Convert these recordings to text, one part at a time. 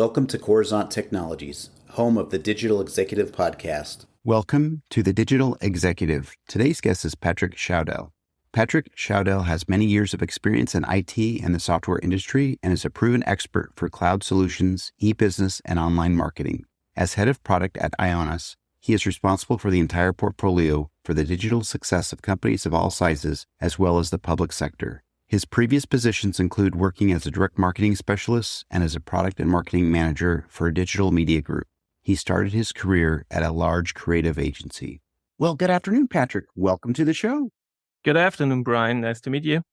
Welcome to Coruzant Technologies, home of the Digital Executive Podcast. Welcome to the Digital Executive. Today's guest is Patrick Schaudel. Patrick Schaudel has many years of experience in IT and the software industry and is a proven expert for cloud solutions, e-business, and online marketing. As head of product at IONOS, he is responsible for the entire portfolio for the digital success of companies of all sizes, as well as the public sector. His previous positions include working as a direct marketing specialist and as a product and marketing manager for a digital media group. He started his career at a large creative agency. Well, good afternoon, Patrick. Welcome to the show. Good afternoon, Brian. Nice to meet you.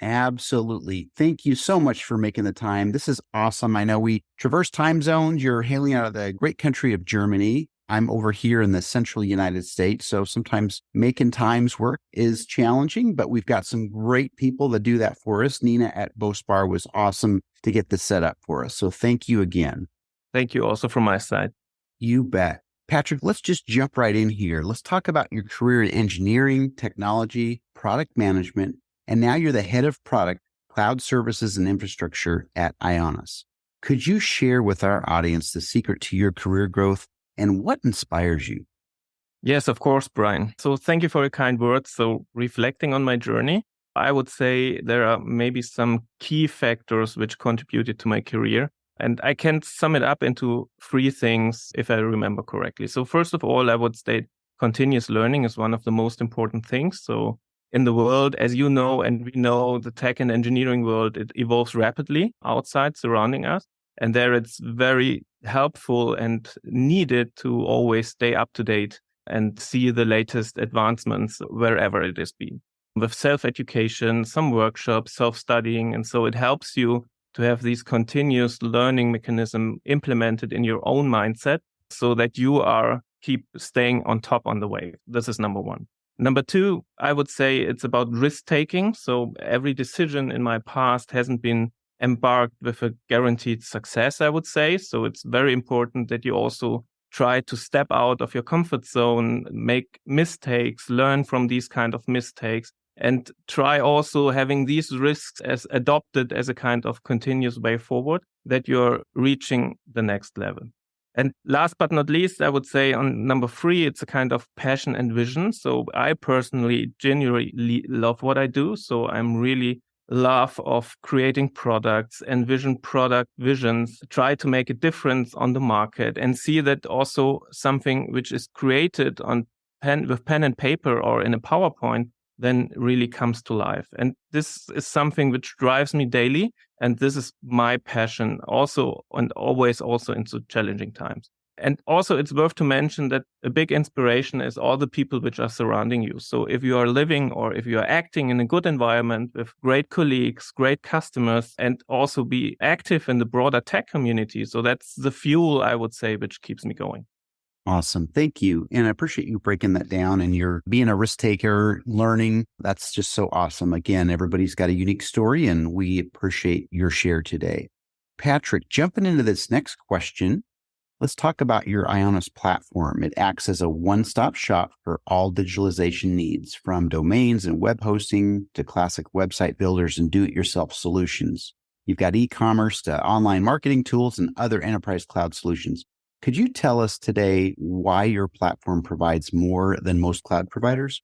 Absolutely. Thank you so much for making the time. This is awesome. I know we traverse time zones. You're hailing out of the great country of Germany. I'm over here in the central United States, so sometimes making times work is challenging, but we've got some great people that do that for us. Nina at Bospar was awesome to get this set up for us, so thank you again. Thank you also from my side. You bet. Patrick, let's just jump right in here. Let's talk about your career in engineering, technology, product management, and now you're the head of product, cloud services and infrastructure at IONOS. Could you share with our audience the secret to your career growth and what inspires you? Yes, of course, Brian. So thank you for your kind words. So reflecting on my journey, I would say there are maybe some key factors which contributed to my career. And I can sum it up into three things, if I remember correctly. So first of all, I would state continuous learning is one of the most important things. So in the world, as you know, and we know, the tech and engineering world, it evolves rapidly outside surrounding us. And there it's very helpful and needed to always stay up to date and see the latest advancements wherever it is being. With self-education, some workshops, self-studying. And so it helps you to have these continuous learning mechanism implemented in your own mindset so that you keep staying on top on the wave. This is number one. Number two, I would say it's about risk taking. So every decision in my past hasn't been embarked with a guaranteed success, I would say. So it's very important that you also try to step out of your comfort zone, make mistakes, learn from these kind of mistakes, and try also having these risks as adopted as a kind of continuous way forward that you're reaching the next level. And last but not least, I would say on number three, it's a kind of passion and vision. So I personally genuinely love what I do. So I'm really love of creating products, envision product visions, try to make a difference on the market and see that also something which is created with pen and paper or in a PowerPoint then really comes to life. And this is something which drives me daily. And this is my passion also and always also into challenging times. And also it's worth to mention that a big inspiration is all the people which are surrounding you. So if you are living or if you are acting in a good environment with great colleagues, great customers, and also be active in the broader tech community. So that's the fuel, I would say, which keeps me going. Awesome. Thank you. And I appreciate you breaking that down and you're being a risk taker, learning. That's just so awesome. Again, everybody's got a unique story and we appreciate your share today. Patrick, jumping into this next question, let's talk about your IONOS platform. It acts as a one-stop shop for all digitalization needs, from domains and web hosting to classic website builders and do-it-yourself solutions. You've got e-commerce to online marketing tools and other enterprise cloud solutions. Could you tell us today why your platform provides more than most cloud providers?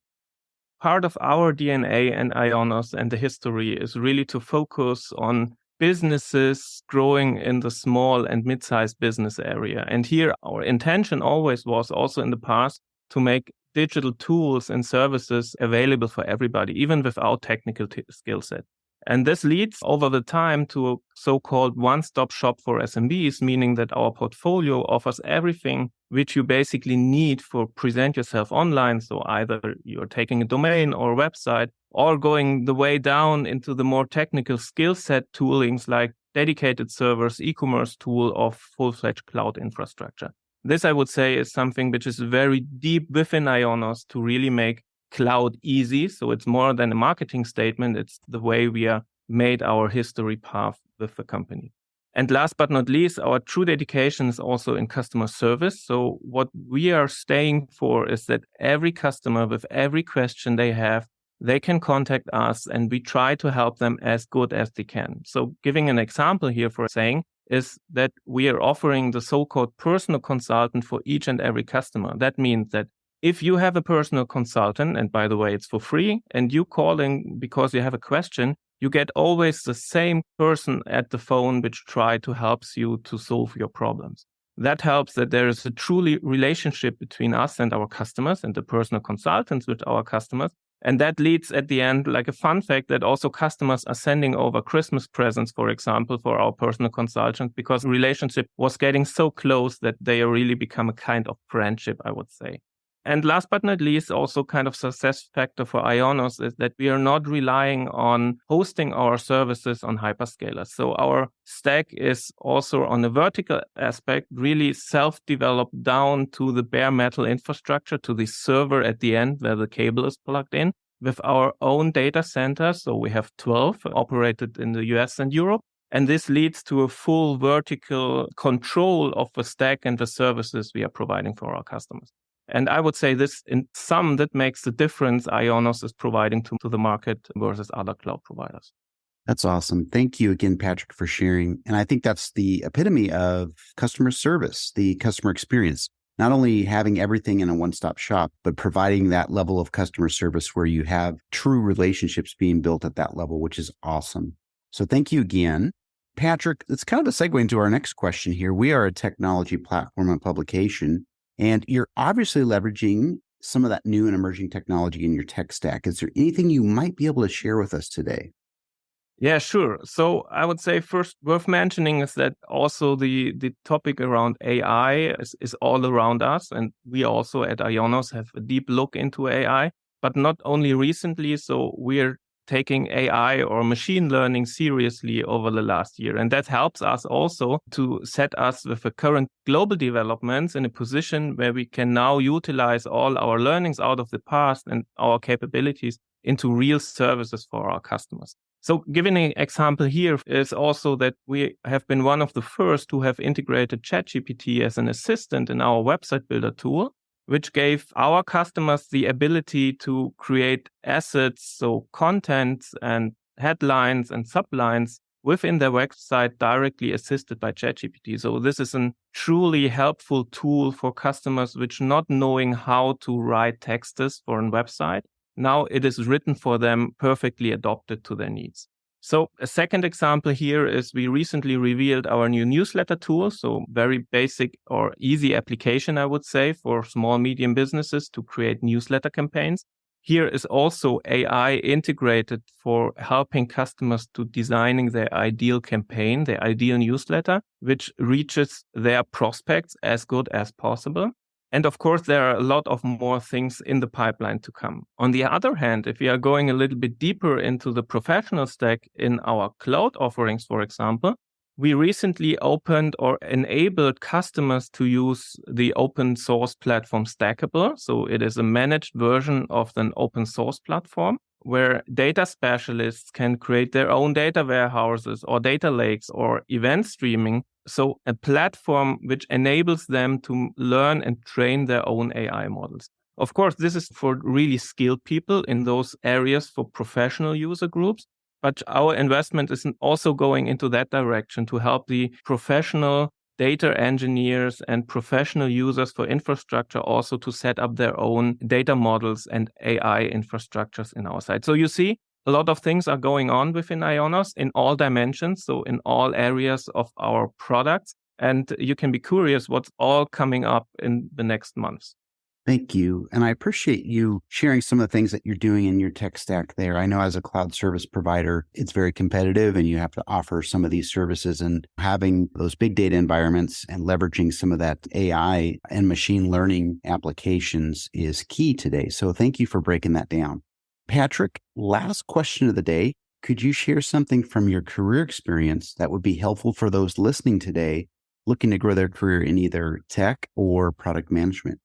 Part of our DNA and IONOS and the history is really to focus on businesses growing in the small and mid-sized business area. And here our intention always was also in the past to make digital tools and services available for everybody, even without technical skill set. And this leads over the time to a so-called one-stop shop for SMBs, meaning that our portfolio offers everything which you basically need for present yourself online. So either you're taking a domain or a website or going the way down into the more technical skill set toolings like dedicated servers, e-commerce tool, or full-fledged cloud infrastructure. This, I would say, is something which is very deep within IONOS to really make cloud easy. So it's more than a marketing statement. It's the way we are made our history path with the company. And last but not least, our true dedication is also in customer service. So what we are staying for is that every customer with every question they have, they can contact us and we try to help them as good as they can. So giving an example here for saying, is that we are offering the so-called personal consultant for each and every customer. That means that if you have a personal consultant, and by the way, it's for free, and you calling because you have a question, you get always the same person at the phone which try to helps you to solve your problems. That helps that there is a truly relationship between us and our customers and the personal consultants with our customers. And that leads at the end, like a fun fact, that also customers are sending over Christmas presents, for example, for our personal consultant, because the relationship was getting so close that they really become a kind of friendship, I would say. And last but not least, also kind of success factor for IONOS is that we are not relying on hosting our services on hyperscalers. So our stack is also on a vertical aspect, really self-developed down to the bare metal infrastructure, to the server at the end where the cable is plugged in, with our own data centers. So we have 12 operated in the US and Europe. And this leads to a full vertical control of the stack and the services we are providing for our customers. And I would say this, in sum, that makes the difference IONOS is providing to the market versus other cloud providers. That's awesome. Thank you again, Patrick, for sharing. And I think that's the epitome of customer service, the customer experience. Not only having everything in a one-stop shop, but providing that level of customer service where you have true relationships being built at that level, which is awesome. So thank you again. Patrick, it's kind of a segue into our next question here. We are a technology platform and publication, and you're obviously leveraging some of that new and emerging technology in your tech stack. Is there anything you might be able to share with us today? Yeah, sure. So I would say first worth mentioning is that also the topic around AI is all around us. And we also at IONOS have a deep look into AI, but not only recently. So we're taking AI or machine learning seriously over the last year. And that helps us also to set us with the current global developments in a position where we can now utilize all our learnings out of the past and our capabilities into real services for our customers. So giving an example here is also that we have been one of the first to have integrated ChatGPT as an assistant in our website builder tool, which gave our customers the ability to create assets, so content and headlines and sublines within their website directly assisted by ChatGPT. So this is a truly helpful tool for customers which not knowing how to write texts for a website. Now it is written for them, perfectly adapted to their needs. So a second example here is we recently revealed our new newsletter tool. So very basic or easy application, I would say, for small, medium businesses to create newsletter campaigns. Here is also AI integrated for helping customers to designing their ideal campaign, their ideal newsletter, which reaches their prospects as good as possible. And of course, there are a lot of more things in the pipeline to come. On the other hand, if we are going a little bit deeper into the professional stack in our cloud offerings, for example, we recently opened or enabled customers to use the open source platform Stackable. So it is a managed version of an open source platform where data specialists can create their own data warehouses or data lakes or event streaming. So a platform which enables them to learn and train their own AI models. Of course, this is for really skilled people in those areas for professional user groups. But our investment is also going into that direction to help the professional data engineers and professional users for infrastructure also to set up their own data models and AI infrastructures in our side. So you see, a lot of things are going on within IONOS in all dimensions, so in all areas of our products. And you can be curious what's all coming up in the next months. Thank you. And I appreciate you sharing some of the things that you're doing in your tech stack there. I know as a cloud service provider, it's very competitive and you have to offer some of these services, and having those big data environments and leveraging some of that AI and machine learning applications is key today. So thank you for breaking that down. Patrick, last question of the day. Could you share something from your career experience that would be helpful for those listening today looking to grow their career in either tech or product management?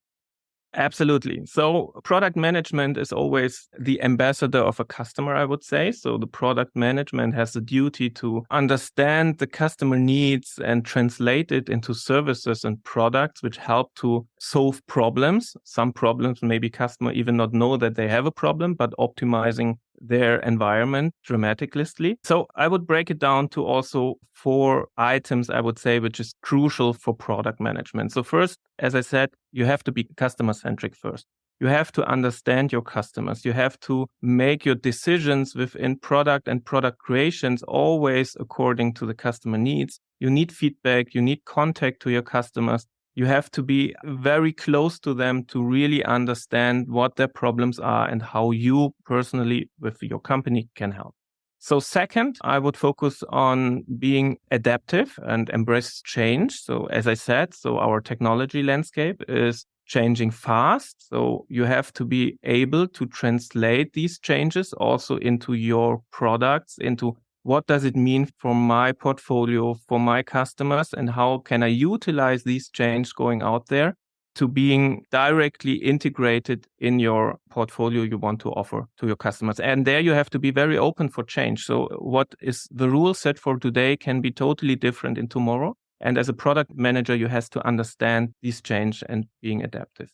Absolutely. So product management is always the ambassador of a customer, I would say. So the product management has the duty to understand the customer needs and translate it into services and products which help to solve problems. Some problems maybe customer even not know that they have a problem, but optimizing their environment dramatically. So I would break it down to also 4 items, I would say, which is crucial for product management. So first, as I said, you have to be customer-centric first. You have to understand your customers. You have to make your decisions within product and product creations always according to the customer needs. You need feedback. You need contact to your customers. You have to be very close to them to really understand what their problems are and how you personally with your company can help. So second, I would focus on being adaptive and embrace change. So as I said, so our technology landscape is changing fast. So you have to be able to translate these changes also into your products, into what does it mean for my portfolio, for my customers, and how can I utilize these changes going out there to being directly integrated in your portfolio you want to offer to your customers. And there you have to be very open for change. So what is the rule set for today can be totally different in tomorrow. And as a product manager, you have to understand these change and being adaptive.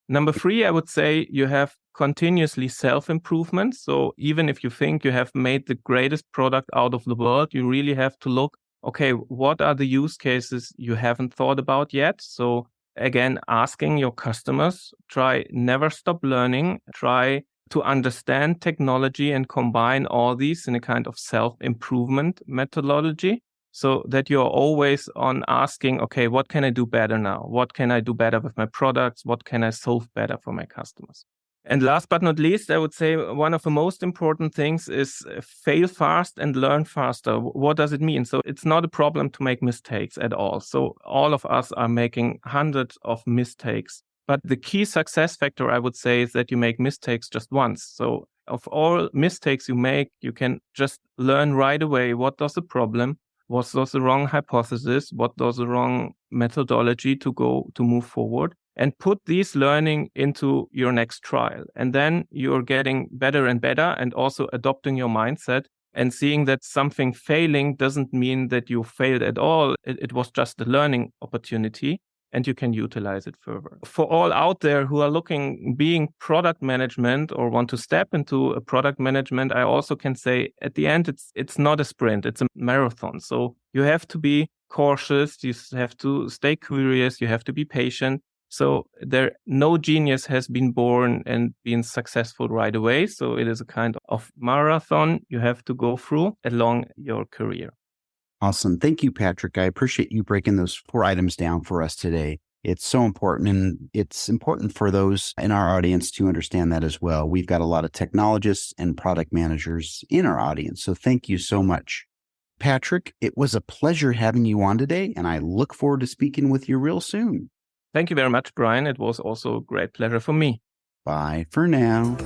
Number 3, I would say you have continuously self-improvement. So even if you think you have made the greatest product out of the world, you really have to look, okay, what are the use cases you haven't thought about yet? So again, asking your customers, never stop learning, try to understand technology and combine all these in a kind of self-improvement methodology. So that you're always on asking, okay, what can I do better now? What can I do better with my products? What can I solve better for my customers? And last but not least, I would say one of the most important things is fail fast and learn faster. What does it mean? So it's not a problem to make mistakes at all. So all of us are making hundreds of mistakes. But the key success factor, I would say, is that you make mistakes just once. So of all mistakes you make, you can just learn right away what was the problem. What was the wrong hypothesis? What was the wrong methodology to move forward? And put these learning into your next trial. And then you're getting better and better and also adopting your mindset and seeing that something failing doesn't mean that you failed at all. It was just a learning opportunity and you can utilize it further. For all out there who are being product management or want to step into a product management, I also can say at the end, it's not a sprint, it's a marathon. So you have to be cautious, you have to stay curious, you have to be patient. So no genius has been born and been successful right away. So it is a kind of marathon you have to go through along your career. Awesome. Thank you, Patrick. I appreciate you breaking those 4 items down for us today. It's so important, and it's important for those in our audience to understand that as well. We've got a lot of technologists and product managers in our audience, so thank you so much. Patrick, it was a pleasure having you on today, and I look forward to speaking with you real soon. Thank you very much, Brian. It was also a great pleasure for me. Bye for now.